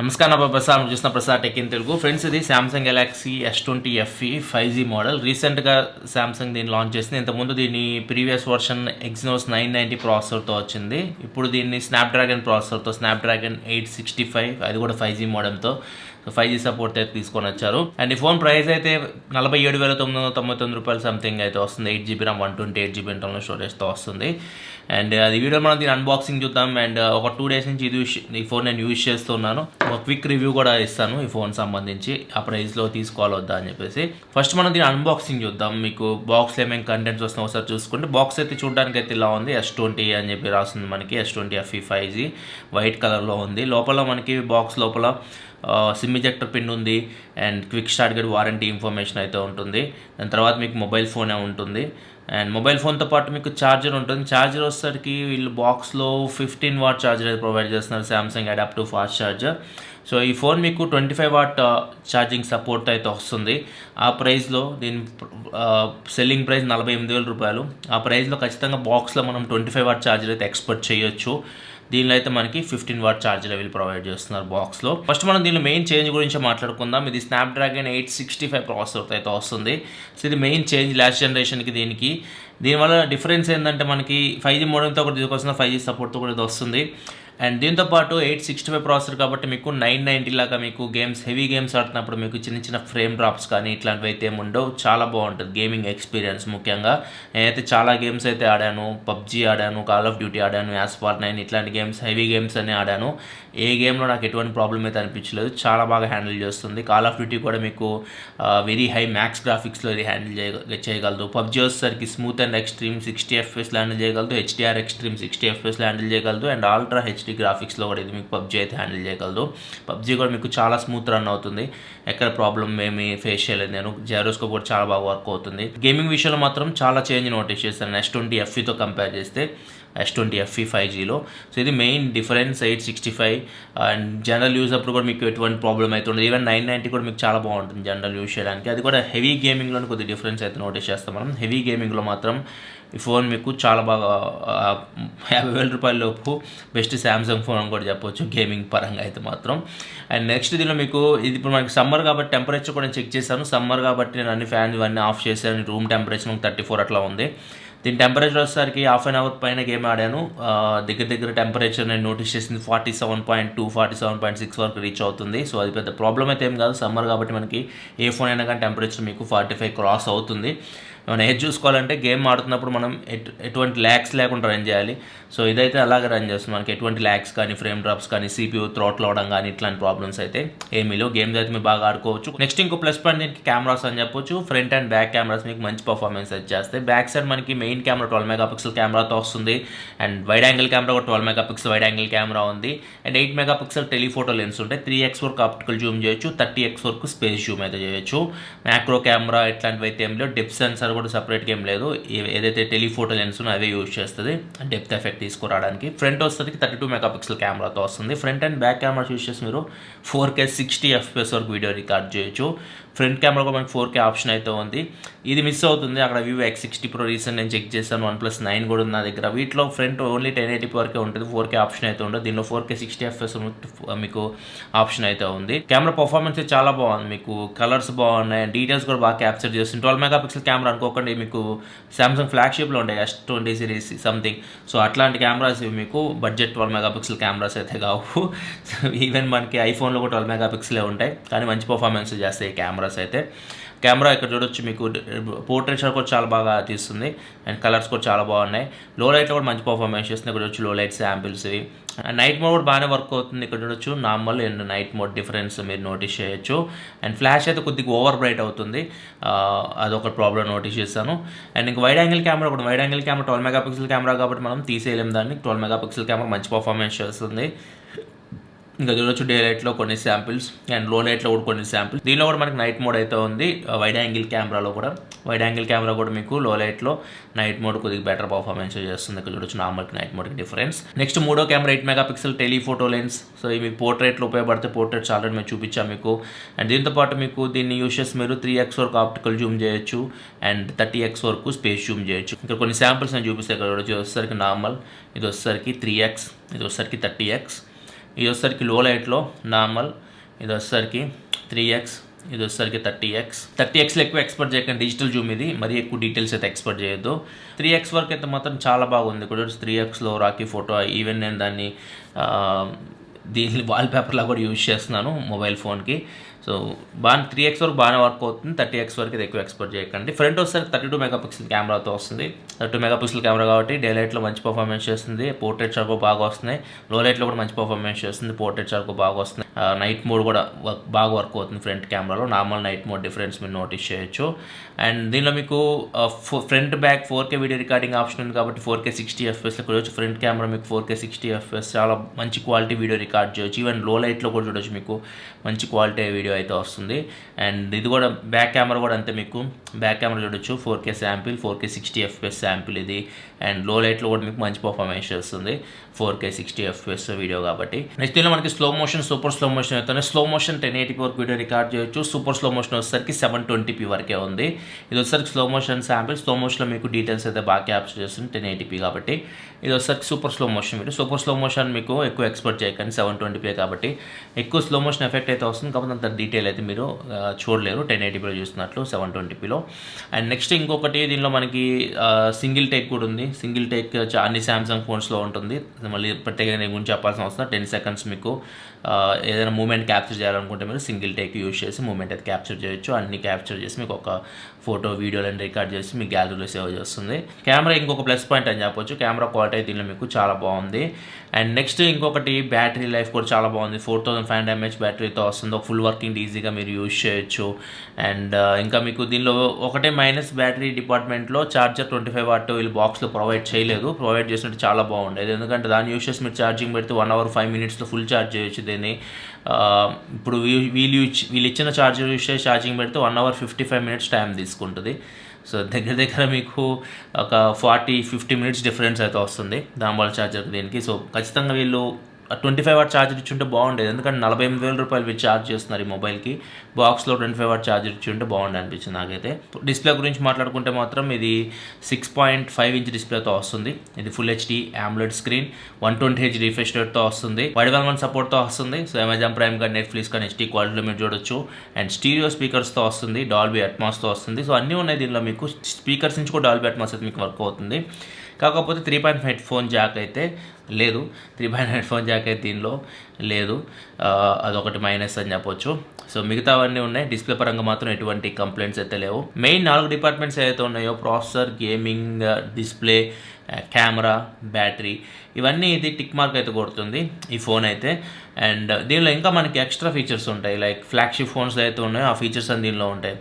నమస్కారం నా ప్రసాద్ చూసిన Prasad tech in Telugu friends. ఇది Samsung Galaxy S20 FE 5G model. రీసెంట్గా సామ్సంగ్ దీన్ని లాంచ్ చేసింది. ఇంతకుముందు దీన్ని ప్రీవియస్ వర్షన్ ఎగ్జినోస్ 990 ప్రాసెసర్తో వచ్చింది. ఇప్పుడు దీన్ని స్నాప్డ్రాగన్ ప్రాసెసర్తో స్నాప్డ్రాగన్ 865 అది కూడా 5G మోడల్తో 5G సపోర్ట్ అయితే తీసుకొని వచ్చారు. అండ్ ఈ ఫోన్ ప్రైస్ అయితే 47,999 రూపాయలు సంథింగ్ అయితే వస్తుంది. 8GB RAM 128GB ఇంటర్నల్ స్టోరేజ్తో వస్తుంది. అండ్ అది వీడియో మనం దీని అన్బాక్సింగ్ చూద్దాం. అండ్ ఒక 2 days నుంచి ఈ ఫోన్ నేను యూజ్ చేస్తున్నాను. ఒక క్విక్ రివ్యూ కూడా ఇస్తాను ఈ ఫోన్ సంబంధించి, ఆ ప్రైస్లో తీసుకోవాలి వద్దా అని చెప్పేసి. ఫస్ట్ మనం దీని అన్బాక్సింగ్ చూద్దాం. మీకు బాక్స్లో ఏమేమి కంటెంట్స్ వస్తున్నాయి ఒకసారి చూసుకుంటే, బాక్స్ అయితే చూడడానికి అయితే ఇలా ఉంది. S20 అని చెప్పి రాస్తుంది మనకి. S20 FE 5G వైట్ కలర్లో ఉంది. లోపల మనకి బాక్స్ లోపల సిమ్ ఇజెక్టర్ పిన్ ఉంది. And quick start guide warranty information అయితే ఉంటుంది. దాని తర్వాత మీకు మొబైల్ ఫోనే ఉంటుంది. అండ్ మొబైల్ ఫోన్తో పాటు మీకు ఛార్జర్ ఉంటుంది. ఛార్జర్ వచ్చేసరికి వీళ్ళు బాక్స్లో 15 వాట్ ఛార్జర్ అయితే ప్రొవైడ్ చేస్తున్నారు. Samsung adaptive fast charger. So ఈ ఫోన్ మీకు 25 వాట్ ఛార్జింగ్ సపోర్ట్ అయితే వస్తుంది. ఆ ప్రైస్లో దీని సెల్లింగ్ ప్రైస్ 48,000 రూపాయలు. ఆ ప్రైస్లో ఖచ్చితంగా బాక్స్లో మనం 25 వాట్ ఛార్జర్ అయితే ఎక్స్పెక్ట్ చేయొచ్చు. దీనిలో అయితే మనకి 15 వాట్ ఛార్జర్ వీళ్ళు ప్రొవైడ్ చేస్తున్నారు బాక్స్లో. ఫస్ట్ మనం దీనిలో మెయిన్ చేంజ్ గురించి మాట్లాడుకుందాం. ఇది స్నాప్డ్రాగన్ 865 ప్రాసెసర్తో అయితే వస్తుంది. సో ఇది మెయిన్ చేంజ్ లాస్ట్ జనరేషన్కి దీనికి. దీనివల్ల డిఫరెన్స్ ఏంటంటే మనకి 5G మోడల్తో కూడా తీసుకొస్తున్న 5G సపోర్ట్తో కూడా ఇది వస్తుంది. అండ్ దీంతోపాటు 865 ప్రాసెసర్ కాబట్టి మీకు 990 లాగా మీకు గేమ్స్ హెవీ గేమ్స్ ఆడుతున్నప్పుడు మీకు చిన్న చిన్న ఫ్రేమ్ డ్రాప్స్ కానీ ఇట్లాంటివి అయితే ఏముండవు. చాలా బాగుంటుంది గేమింగ్ ఎక్స్పీరియన్స్. ముఖ్యంగా నేనైతే చాలా గేమ్స్ అయితే ఆడాను. పబ్జీ ఆడాను, కాల్ ఆఫ్ డ్యూటీ ఆడాను, యాస్పార్ 9 ఇట్లాంటి గేమ్స్ హెవీ గేమ్స్ అన్నీ ఆడాను. ఏ గేమ్లో నాకు ఎటువంటి ప్రాబ్లం అయితే అనిపించలేదు. చాలా బాగా హ్యాండిల్ చేస్తుంది. కాల్ ఆఫ్ డ్యూటీ కూడా మీకు వెరీ హై మ్యాక్స్ గ్రాఫిక్స్లో ఇది హ్యాండిల్ చేయగలదు. పబ్జీ వచ్చేసరికి smooth and extreme 60 FPS handle చేయగలదు. HDR ఎక్స్ట్రీమ్ 60 FPS హ్యాండిల్ చేయగలదు. అండ్ అల్ట్రా HD గ్రాఫిక్స్లో కూడా ఇది మీకు పబ్జీ అయితే హ్యాండిల్ చేయగలదు. పబ్జీ కూడా మీకు చాలా స్మూత్ రన్ అవుతుంది. ఎక్కడ ప్రాబ్లం ఏమి ఫేస్ చేయలేదు నేను. జైరోస్కోప్ కూడా చాలా బాగా వర్క్ అవుతుంది. గేమింగ్ విషయంలో మాత్రం చాలా చేంజ్ నోటీస్ చేస్తాను S20 FEతో కంపేర్ చేస్తే. S20 FE 5Gలో. సో ఇది main difference. 865 and general use అప్పుడు కూడా మీకు ఎటువంటి ప్రాబ్లం అయితే ఉండదు. ఈవెన్ 990 కూడా మీకు చాలా బాగుంటుంది జనరల్ యూజ్ చేయడానికి. అది కూడా హెవీ గేమింగ్లో కొద్దిగా డిఫరెన్స్ అయితే నోటీస్ చేస్తాం మనం. హెవీ గేమింగ్లో మాత్రం ఈ ఫోన్ మీకు చాలా బాగా 50,000 రూపాయల లోపు బెస్ట్ సామ్సంగ్ ఫోన్ అని కూడా చెప్పొచ్చు గేమింగ్ పరంగా అయితే మాత్రం. అండ్ నెక్స్ట్ దీనిలో మీకు ఇది ఇప్పుడు మనకి సమ్మర్ కాబట్టి టెంపరేచర్ కూడా నేను చెక్ చేశాను. సమ్మర్ కాబట్టి నేను అన్ని ఫ్యాన్స్ ఇవన్నీ ఆఫ్ చేశాను. రూమ్ టెంపరేచర్ 34 అట్లా ఉంది. దీని టెంపరేచర్ వచ్చేసరికి హాఫ్ అన్ అవర్ పైన గేమ్ ఆడాను. దగ్గర టెంపరేచర్ నేను నోటీస్ చేసింది 47.2 47.6 వరకు రీచ్ అవుతుంది. సో అది పెద్ద ప్రాబ్లం అయితే ఏం కాదు. సమ్మర్ కాబట్టి మనకి ఏ ఫోన్ అయినా కానీ టెంపరేచర్ మీకు 45 క్రాస్ అవుతుంది. మనం ఏది చూసుకోవాలంటే గేమ్ ఆడుతున్నప్పుడు మనం ఎటువంటి ల్యాగ్స్ లేకుండా రన్ చేయాలి. సో ఇదైతే అలాగే రన్ చేస్తుంది. మనకి ఎటువంటి ల్యాగ్స్ కానీ ఫ్రేమ్ డ్రాప్స్ కానీ CPU థ్రోట్లు అవడం కానీ ఇట్లాంటి ప్రాబ్లమ్స్ అయితే ఏమీ లేవు. గేమ్స్ అయితే మీరు బాగా ఆడుకోవచ్చు. నెక్స్ట్ ఇంకో ప్లస్ పాయింట్ దీనికి కెమెరాస్ అని చెప్పొచ్చు. ఫ్రంట్ అండ్ బ్యాక్ కెమెరాస్ మీకు మంచి పర్ఫార్మెన్స్ అయితే చేస్తాయి. బ్యాక్ సైడ్ మనకి మెయిన్ కెమెరా 12 మెగాపిక్సెల్ కెమెరాతో వస్తుంది. అండ్ వైడ్ యాంగిల్ కెమెరా కూడా 12 మెగాపిక్సెల్ వైడ్ యాంగిల్ కెమెరా ఉంది. అండ్ 8 మెగాపిక్సెల్ టెలిఫోటో లెన్స్ ఉంటాయి. 3x వరకు ఆప్టికల్ జూమ్ చేయొచ్చు. 30x వరకు స్పేస్ జూమ్ అయితే చేయొచ్చు. మ్యాక్రో కెమెరా ఇట్లాంటివి అయితే ఏం లేవు. డెప్త్ సెన్సార్ కూడా సపరేట్గా ఏం లేదు. ఏదైతే టెలిఫోటో లెన్స్ అదే యూజ్ చేస్తుంది డెప్త్ ఎఫెక్ట్ తీసుకురావడానికి. ఫ్రంట్ వస్తుంది 32 మెగాపిక్సెల్ కెమెరాతో వస్తుంది. Front and back camera use చేసి మీరు 4K 60 FPS వరకు వీడియో రికార్డ్ చేయొచ్చు. ఫ్రంట్ కెమెరా కూడా మనకి 4K ఆప్షన్ అయితే ఉంది. ఇది మిస్ అవుతుంది అక్కడ. Vivo X60 Pro రీసెంట్ నేను చెక్ చేశాను. OnePlus 9 కూడా ఉంది నా దగ్గర. వీటిలో ఫ్రంట్ ఓన్లీ 1080p వరకే ఉంటుంది. 4K ఆప్షన్ అయితే ఉండదు. దీనిలో 4K 60 FPS మీకు ఆప్షన్ అయితే ఉంది. కెమెరా పర్ఫార్మెన్స్ చాలా బాగుంది. మీకు కలర్స్ బాగున్నాయి. డీటెయిల్స్ కూడా బాగా క్యాప్చర్ చేస్తుంది. 12 మెగాపిక్సెల్ కెమెరా అనుకోకండి. మీకు సామ్సంగ్ ఫ్లాగ్షిప్లో ఉంటాయి S20 సిరీస్ సంథింగ్. సో అట్లాంటి కెమెరాస్ మీకు బడ్జెట్ 12 మెగాపిక్సెల్ కెమెరాస్ అయితే కావు. ఈవెన్ మనకి ఐఫోన్లో కూడా 12 మెగాపిక్సెలే ఉంటాయి. కానీ మంచి పర్ఫార్మెన్స్ చేస్తాయి ఈ కెమెరాస్ అయితే. కెమెరా ఇక్కడ చూడొచ్చు మీకు పోర్ట్రేట్ షాట్ కూడా చాలా బాగా తీస్తుంది. అండ్ కలర్స్ కూడా చాలా బాగున్నాయి. లో లైట్లో కూడా మంచి పర్ఫార్మెన్స్ చేస్తుంది. ఇక్కడ చూడొచ్చు లో లైట్ శాంపిల్స్ ఇవి. నైట్ మోడ్ కూడా బాగానే వర్క్ అవుతుంది. ఇక్కడ చూడొచ్చు normal and night mode difference మీరు నోటీస్ చేయొచ్చు. అండ్ ఫ్లాష్ అయితే కొద్దిగా ఓవర్ బ్రైట్ అవుతుంది. అదొక ప్రాబ్లం నోటీస్ చేస్తాను. అండ్ ఇంకా వైడ్ యాంగిల్ కెమెరా కూడా 12 మెగాపిక్సెల్ కెమెరా కాబట్టి మనం తీసేయలేం దాన్ని. 12 మెగాపిక్సెల్ కెమెరా మంచి పర్ఫార్మెన్స్ చేస్తుంది. ఇంకా చూడొచ్చు డే లైట్లో కొన్ని శాంపిల్స్ అండ్ లో లైట్లో కూడా కొన్ని శాంపిల్స్. దీనిలో కూడా మనకి నైట్ మోడ్ అయితే ఉంది. వైడ్ యాంగిల్ కెమెరాలో కూడా మీకు లో లైట్లో నైట్ మోడ్ కొద్దిగా బెటర్ పర్ఫార్మెన్స్ చేస్తుంది. ఇక్కడ చూడొచ్చు నార్మల్కి నైట్ మోడ్కి డిఫరెన్స్. నెక్స్ట్ మూడో camera 8 megapixel telephoto lens. So ఇవి పోర్ట్రేట్లో ఉపయోగపడితే పోర్ట్రేట్స్ ఆల్రెడీ మేము చూపించాము మీకు. అండ్ దీంతోపాటు మీకు దీన్ని యూస్ చేసి మీరు 3x వరకు ఆప్టికల్ జూమ్ చేయొచ్చు. అండ్ 30x వరకు స్పేస్ జూమ్ చేయొచ్చు. ఇక్కడ కొన్ని శాంపిల్స్ నేను చూపిస్తాను. ఇక్కడ వచ్చేసరికి నార్మల్, ఇది వచ్చేసరికి 3x, ఇది వచ్చేసరికి 30x. ఇది వచ్చేసరికి లో లైట్లో నార్మల్, ఇది వచ్చేసరికి 3x, ఇది వచ్చేసరికి 30xలో ఎక్కువ ఎక్స్పెక్ట్ చేయకండి. డిజిటల్ జూమ్ ఇది, మరీ ఎక్కువ డీటెయిల్స్ అయితే ఎక్స్పెక్ట్ చేయొద్దు. 3x వరకు అయితే మాత్రం చాలా బాగుంది. ఇక్కడ 3xలో రాకీ ఫోటో, ఈవెన్ నేను దాన్ని దీన్ని వాల్పేపర్లా కూడా యూజ్ చేస్తున్నాను మొబైల్ ఫోన్కి. సో 3x వరకు బాగానే వర్క్ అవుతుంది. 30x వరకు ఇది ఎక్కువ ఎక్స్పెక్ట్ చేయకండి. ఫ్రంట్ వచ్చేసరికి 32 మెగాపిక్సెల్ కెమెరాతో వస్తుంది. 32 మెగాపిక్సెల్ కెమెరా కాబట్టి డే లైట్లో మంచి పర్ఫార్మెన్స్ చేస్తుంది. పోర్ట్రేట్ షార్ప్ బాగా వస్తున్నాయి. లో లైట్లో కూడా మంచి పర్ఫార్మెన్స్ చేస్తుంది. పోర్ట్రేట్ షార్ప్ బాగా వస్తుంది. నైట్ మోడ్ కూడా బాగా వర్క్ అవుతుంది ఫ్రంట్ కెమెరాలో. నార్మల్ నైట్ మోడ్ డిఫరెన్స్ మీరు నోటీస్ చేయొచ్చు. అండ్ దీనిలో మీకు front back 4K video recording option ఉంది కాబట్టి 4K 60 FPS చూడొచ్చు. ఫ్రంట్ కెమెరా మీకు 4K 60 FPS చాలా మంచి క్వాలిటీ వీడియో రికార్డ్ చేయొచ్చు. ఈవెన్ లో లైట్లో కూడా చూడొచ్చు, మీకు మంచి క్వాలిటీ వీడియో అయితే వస్తుంది. అండ్ ఇది కూడా బ్యాక్ కెమెరా కూడా అంతే, మీకు బ్యాక్ కెమెరా చూడొచ్చు 4K sample, 4K 60 FPS sample ఇది. అండ్ లో లైట్లో కూడా మీకు మంచి పర్ఫార్మెన్స్ చేస్తుంది 4K 60 FPS వీడియో కాబట్టి. నెక్స్ట్ దీనిలో మనకి slow motion, super slow motion అయితే స్లో మోషన్ 1080p వరకు వీడియో రికార్డ్ చేయొచ్చు. సూపర్ స్లో మోషన్ వచ్చేసరికి 720p వరకే ఉంది. ఇది వచ్చేసరికి స్లో మోషన్ శాంపిల్. స్లో మోషన్లో మీకు డీటెయిల్స్ అయితే బాగా క్యాప్చర్ చేస్తుంది 1080p కాబట్టి. ఇది వచ్చేసరికి super slow motion video. Super slow motion మీకు ఎక్కువ ఎక్స్పెక్ట్ చేయకండి, 720p కాబట్టి. ఎక్కువ స్లో మోషన్ ఎఫెక్ట్ అయితే వస్తుంది కాబట్టి అంత డీటెయిల్ అయితే మీరు చూడలేరు 1080pలో చూస్తున్నట్లు 720pలో. అండ్ నెక్స్ట్ ఇంకొకటి దీనిలో మనకి సింగిల్ టేక్ కూడా ఉంది. సింగిల్ టేక్ అన్ని శాంసంగ్ ఫోన్స్లో ఉంటుంది. మళ్ళీ ప్రత్యేకంగా నేను గురించి చెప్పాల్సిన అవసరం 10 seconds మీకు ఏదైనా మూమెంట్ క్యాప్చర్ చేయాలనుకుంటే మీరు సింగిల్ టేక్ యూజ్ చేసి మూమెంట్ అయితే క్యాప్చర్ చేయొచ్చు. అన్ని క్యాప్చర్ చేసి మీకు ఒక ఫోటో వీడియోలను రికార్డ్ చేసి మీ గ్యాలరీలో సేవ్ చేస్తుంది. కెమెరా ఇంకొక ప్లస్ పాయింట్ అని చెప్పొచ్చు. కెమెరా క్వాలిటీ దీనిలో మీకు చాలా బాగుంది. అండ్ నెక్స్ట్ ఇంకొకటి బ్యాటరీ లైఫ్ కూడా చాలా బాగుంది. 4500 mAh బ్యాటరీతో వస్తుంది. ఒక ఫుల్ వర్కింగ్ ఈజీగా మీరు యూజ్ చేయొచ్చు. అండ్ ఇంకా మీకు దీనిలో ఒకటే మైనస్, బ్యాటరీ డిపార్ట్మెంట్లో ఛార్జర్ 25 watt వీళ్ళు బాక్స్లో ప్రొవైడ్ చేయలేదు. ప్రొవైడ్ చేసినట్టు చాలా బాగుండేది, ఎందుకంటే దాన్ని యూజ్ చేసి మీరు ఛార్జింగ్ పెడితే 1 hour 5 minutesలో ఫుల్ ఛార్జ్ చేయొచ్చు దీన్ని. ఇప్పుడు వీళ్ళు ఇచ్చిన ఛార్జర్ యూజ్ చేసి ఛార్జింగ్ పెడితే 1 hour 55 minutes టైం తీసుకుంటుంది. సో దగ్గర మీకు ఒక 40-50 minutes డిఫరెన్స్ అయితే వస్తుంది దానివల్ల ఛార్జర్ దీనికి. సో ఖచ్చితంగా వీళ్ళు 25 watt ఛార్జర్ ఇచ్చి ఉంటే బాగుండేది, ఎందుకంటే 48,000 రూపాయలు వీళ్ళు ఛార్జ్ చేస్తున్నారు ఈ మొబైల్కి. బాక్స్లో 25 watt ఛార్జర్ ఇచ్చి ఉంటే బాగుండే అనిపించింది నాకైతే. డిస్ప్లే గురించి మాట్లాడుకుంటే మాత్రం ఇది 6.5 inch డిస్ప్లేతో వస్తుంది. ఇది full HD AMOLED screen, 120Hz refresh రేట్తో వస్తుంది. వైడ్ యాంగిల్ సపోర్ట్తో వస్తుంది. సో అమెజాన్ ప్రైమ్ కానీ నెట్ఫ్లిక్స్ కానీ HD క్వాలిటీలో మీరు చూడొచ్చు. అండ్ స్టీరియో స్పీకర్స్తో వస్తుంది, డాల్బీ అట్మాస్తో వస్తుంది. సో అన్నీ ఉన్నాయి దీనిలో. మీకు స్పీకర్స్ నుంచి కూడా డాల్బీ అట్మాస్ అయితే మీకు వర్క్ అవుతుంది. కాకపోతే 3.5 హెడ్ఫోన్ జాక్ అయితే లేదు. 3.5 హెడ్ఫోన్ జాక్ అయితే దీనిలో లేదు. అదొకటి మైనస్ అని చెప్పొచ్చు. సో మిగతావన్నీ ఉన్నాయి. డిస్ప్లే పరంగా మాత్రం ఎటువంటి కంప్లైంట్స్ అయితే లేవు. మెయిన్ 4 డిపార్ట్మెంట్స్ ఏదైతే ఉన్నాయో, processor, gaming, display, camera, battery, ఇవన్నీ ఇది టిక్ మార్క్ అయితే కొడుతుంది ఈ ఫోన్ అయితే. అండ్ దీనిలో ఇంకా మనకి ఎక్స్ట్రా ఫీచర్స్ ఉంటాయి. లైక్ ఫ్లాగ్షిప్ ఫోన్స్ అయితే ఉన్నాయో ఆ ఫీచర్స్ అని దీనిలో ఉంటాయి.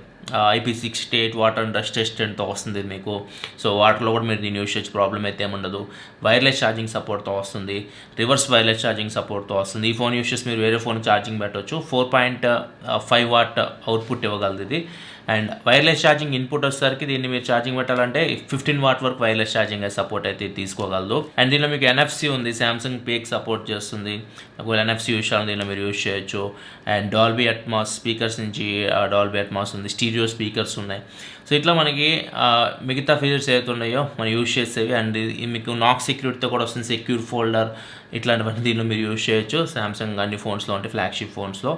IP68 వాటర్ అండ్ డస్ట్ టెస్టెంట్తో వస్తుంది మీకు. సో వాటర్లో కూడా మీరు దీన్ని యూజ్ చేయొచ్చు, ప్రాబ్లం అయితే ఏముండదు. వైర్లెస్ ఛార్జింగ్ సపోర్ట్తో వస్తుంది. రివర్స్ వైర్లెస్ ఛార్జింగ్ సపోర్ట్తో వస్తుంది. ఈ ఫోన్ యూజ్ చేసి మీరు వేరే ఫోన్ ఛార్జింగ్ పెట్టవచ్చు. 4.5 watt అవుట్పుట్ ఇవ్వగలదు ఇది. అండ్ వైర్లెస్ ఛార్జింగ్ ఇన్పుట్ వచ్చేసరికి దీన్ని మీరు ఛార్జింగ్ పెట్టాలంటే 15 watt వరకు వైర్లెస్ ఛార్జింగ్ సపోర్ట్ అయితే తీసుకోగలదు. అండ్ దీనిలో మీకు NFC ఉంది, సామ్సంగ్ పేకి సపోర్ట్ చేస్తుంది. ఒకవేళ NFC యూజ్ చేయాలని దీనిలో మీరు యూజ్ చేయొచ్చు. అండ్ డాల్బీ అట్మాస్ స్పీకర్స్ నుంచి డాల్బీ అట్మాస్ ఉంది, స్టీరియో స్పీకర్స్ ఉన్నాయి. సో ఇట్లా మనకి మిగతా ఫీచర్స్ ఏవైతే ఉన్నాయో మనం యూజ్ చేసేవి. అండ్ మీకు నాక్ సెక్యూరిటీతో కూడా వస్తుంది, సెక్యూర్ ఫోల్డర్, ఇట్లాంటివన్నీ దీనిలో మీరు యూజ్ చేయొచ్చు. సామ్సంగ్ అన్ని ఫోన్స్లో ఉంటాయి, ఫ్లాగ్షిప్ ఫోన్స్లో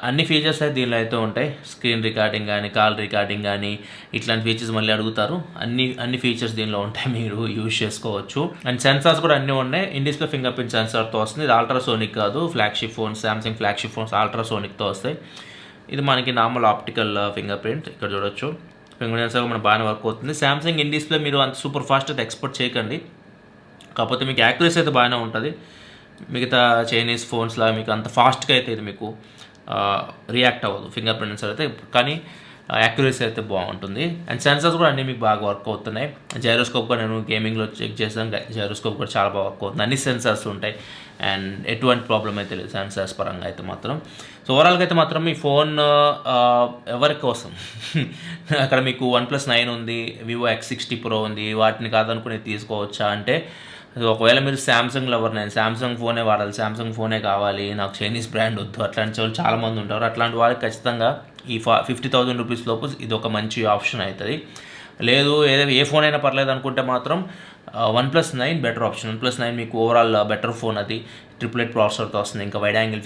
అన్ని ఫీచర్స్ అయితే దీనిలో అయితే ఉంటాయి. స్క్రీన్ రికార్డింగ్ కానీ, కాల్ రికార్డింగ్ కానీ, ఇట్లాంటి ఫీచర్స్ మళ్ళీ అడుగుతారు. అన్ని ఫీచర్స్ దీనిలో ఉంటాయి, మీరు యూజ్ చేసుకోవచ్చు. అండ్ సెన్సార్స్ కూడా అన్నీ ఉన్నాయి. ఇన్ డిస్ప్లే ఫింగర్ ప్రింట్ సెన్సార్తో వస్తుంది. ఇది అల్ట్రాసోనిక్ కాదు. Flagship phones, Samsung flagship phones అల్ట్రాసోనిక్తో వస్తాయి. ఇది మనకి నార్మల్ ఆప్టికల్ ఫింగర్ ప్రింట్ ఇక్కడ చూడొచ్చు. ఫింగర్ ప్రింట్ సెన్సార్ మనకు బాగానే వర్క్ అవుతుంది. సామ్సంగ్ ఇన్ డిస్ప్లే మీరు అంత సూపర్ ఫాస్ట్ అయితే ఎక్స్పెక్ట్ చేయకండి. కాకపోతే మీకు యాక్యురసీ అయితే బాగానే ఉంటుంది. మిగతా చైనీస్ ఫోన్స్లా మీకు అంత ఫాస్ట్గా అయితే ఇది మీకు రియాక్ట్ అవ్వదు ఫింగర్ ప్రింట్ సెన్సార్ అయితే, కానీ యాక్యురసీ అయితే బాగుంటుంది. అండ్ సెన్సార్స్ కూడా అన్నీ మీకు బాగా వర్క్ అవుతున్నాయి. జైరోస్కోప్ కూడా నేను గేమింగ్లో చెక్ చేసాను, జైరోస్కోప్ కూడా చాలా బాగా వర్క్ అవుతుంది. అన్ని సెన్సార్స్ ఉంటాయి అండ్ ఎటువంటి ప్రాబ్లం అయితే లేదు సెన్సార్స్ పరంగా అయితే మాత్రం. సో ఓవరాల్గా అయితే మాత్రం ఈ ఫోన్ ఎవరి కోసం అక్కడ మీకు OnePlus 9 ఉంది, Vivo X60 Pro ఉంది, వాటిని కాదనుకుని తీసుకోవచ్చా అంటే, ఒకవేళ మీరు సామ్సంగ్ లవర్, నేను సామ్సంగ్ ఫోనే వాడాలి, సామ్సంగ్ ఫోనే కావాలి, నాకు చైనీస్ బ్రాండ్ వద్దు, అట్లాంటి వాళ్ళు చాలామంది ఉంటారు. అట్లాంటి వాళ్ళకి ఖచ్చితంగా ఈ 50,000 రూపీస్ లోపు ఇది ఒక మంచి ఆప్షన్ అవుతుంది. లేదు ఏ ఫోన్ అయినా పర్లేదు అనుకుంటే మాత్రం OnePlus 9 బెటర్ ఆప్షన్. OnePlus 9 మీకు ఓవరాల్ బెటర్ ఫోన్, అది 888 ప్రాసెసర్తో వస్తుంది. ఇంకా వైడ్ యాంగిల్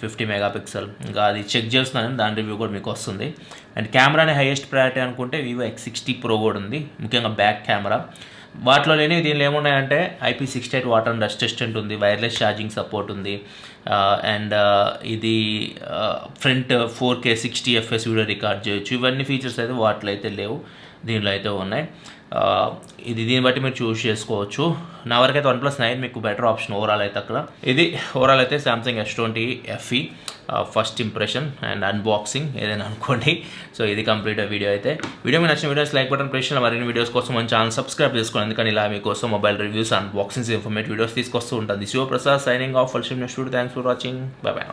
50 మెగాపిక్సెల్, ఇంకా అది చెక్ చేస్తున్నాను, దాని రివ్యూ కూడా మీకు వస్తుంది. అండ్ కెమెరానే హైయెస్ట్ ప్రయారిటీ అనుకుంటే Vivo X60 Pro కూడా ఉంది, ముఖ్యంగా బ్యాక్ కెమెరా. వాటిలో లేనివి దీనిలో ఏమున్నాయంటే IP68 water and dust resistant ఉంది, వైర్లెస్ ఛార్జింగ్ సపోర్ట్ ఉంది, అండ్ ఇది front 4K 60 FPS video record చేయొచ్చు. ఇవన్నీ ఫీచర్స్ అయితే వాటిలో అయితే లేవు, దీనిలో అయితే ఉన్నాయి. దీన్ని బట్టి మీరు చూస్ చేసుకోవచ్చు. నా వరకు అయితే OnePlus 9 మీకు బెటర్ ఆప్షన్ ఓవరాల్ అయితే అక్కడ. ఇది ఓవరాల్ అయితే Samsung S20 FE first impression and unboxing ఏదైనా అనుకోండి. సో ఇది కంప్లీట్ వీడియో అయితే. వీడియో మీకు నచ్చిన వీడియోస్ లైక్ బటన్ ప్రెస్ చేయండి. మరిన్ని వీడియోస్ కోసం మన ఛానల్ సబ్స్క్రైబ్ చేసుకోండి, ఎందుకంటే ఇలా మీకోసం mobile reviews, unboxings, informative videos తీసుకొస్తూ ఉంటుంది. Prasad signing off. Thanks for watching. By by.